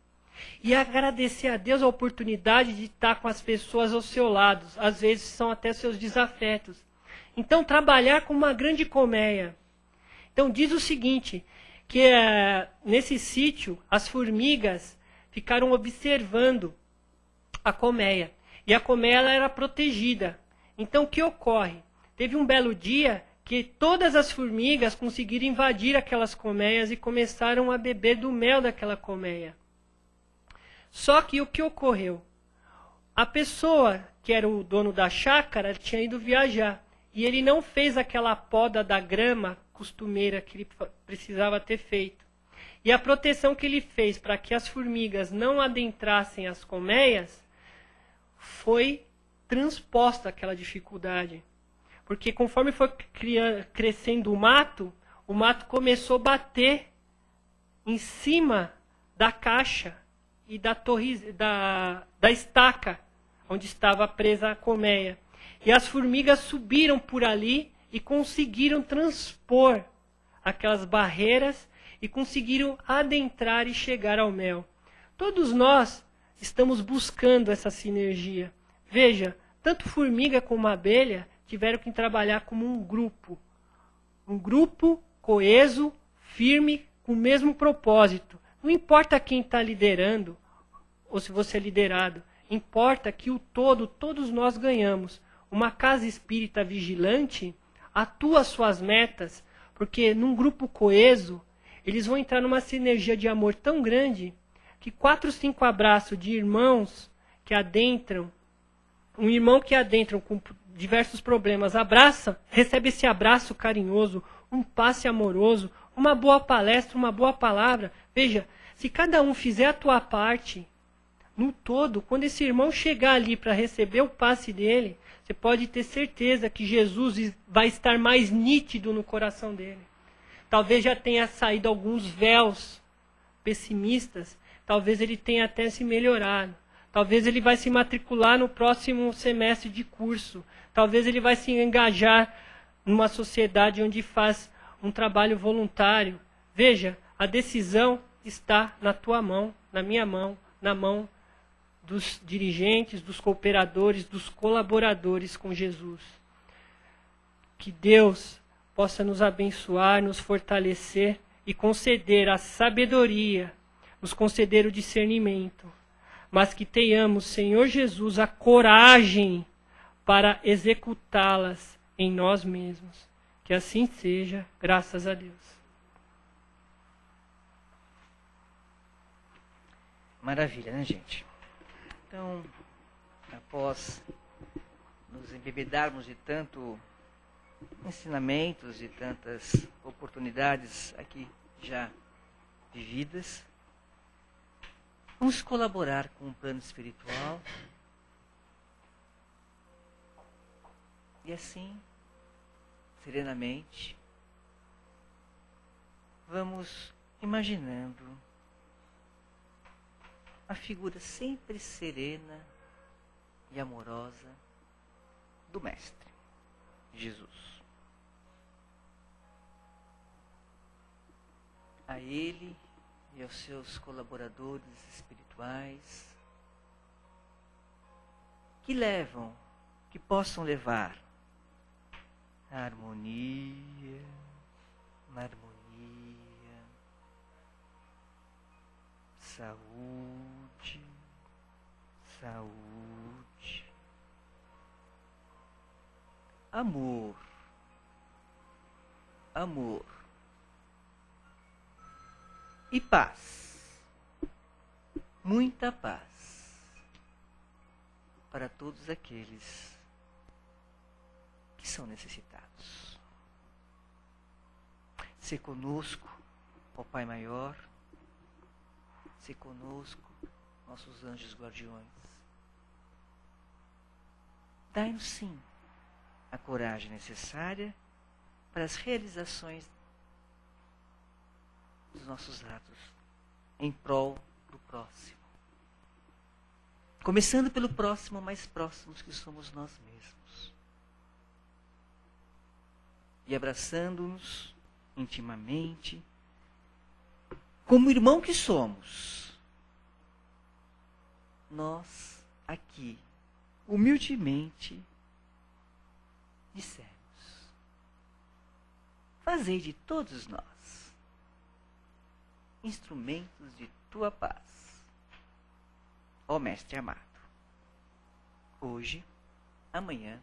E agradecer a Deus a oportunidade de estar com as pessoas ao seu lado. Às vezes são até seus desafetos. Então, trabalhar com uma grande colmeia. Então, diz o seguinte, que nesse sítio, as formigas ficaram observando a colmeia. E a colmeia ela era protegida. Então, o que ocorre? Teve um belo dia que todas as formigas conseguiram invadir aquelas colmeias e começaram a beber do mel daquela colmeia. Só que o que ocorreu? A pessoa que era o dono da chácara tinha ido viajar. E ele não fez aquela poda da grama costumeira que ele precisava ter feito. E a proteção que ele fez para que as formigas não adentrassem as colmeias foi transposta aquela dificuldade. Porque conforme foi crescendo o mato começou a bater em cima da caixa e da torre, da estaca onde estava presa a colmeia. E as formigas subiram por ali e conseguiram transpor aquelas barreiras e conseguiram adentrar e chegar ao mel. Todos nós estamos buscando essa sinergia. Veja, tanto formiga como abelha tiveram que trabalhar como um grupo coeso, firme, com o mesmo propósito. Não importa quem está liderando ou se você é liderado, importa que o todo, todos nós ganhamos. Uma casa espírita vigilante atua suas metas, porque num grupo coeso, eles vão entrar numa sinergia de amor tão grande que 4, 5 abraços de irmãos que adentram, um irmão que adentram com diversos problemas, abraça, recebe esse abraço carinhoso, um passe amoroso, uma boa palestra, uma boa palavra. Veja, se cada um fizer a tua parte, no todo, quando esse irmão chegar ali para receber o passe dele, você pode ter certeza que Jesus vai estar mais nítido no coração dele. Talvez já tenha saído alguns véus pessimistas, talvez ele tenha até se melhorado. Talvez ele vai se matricular no próximo semestre de curso. Talvez ele vai se engajar numa sociedade onde faz um trabalho voluntário. Veja, a decisão está na tua mão, na minha mão, na mão dos dirigentes, dos cooperadores, dos colaboradores com Jesus. Que Deus possa nos abençoar, nos fortalecer e conceder a sabedoria, nos conceder o discernimento, mas que tenhamos, Senhor Jesus, a coragem para executá-las em nós mesmos. Que assim seja, graças a Deus. Maravilha, né, gente? Então, após nos embebedarmos de tanto ensinamentos, de tantas oportunidades aqui já vividas, vamos colaborar com o plano espiritual e assim, serenamente, vamos imaginando a figura sempre serena e amorosa do Mestre, Jesus. A Ele e aos seus colaboradores espirituais que possam levar a harmonia, saúde, amor, e paz, muita paz para todos aqueles que são necessitados. Se conosco, ó Pai Maior, se conosco, nossos anjos guardiões. Dai-nos sim a coragem necessária para as realizações dos nossos atos em prol do próximo. Começando pelo próximo mais próximos que somos nós mesmos. E abraçando-nos intimamente, como irmão que somos, nós aqui, humildemente, dissemos: fazei de todos nós instrumentos de tua paz, ó Mestre amado, hoje, amanhã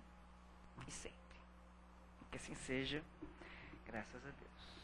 e sempre. Que assim seja, graças a Deus.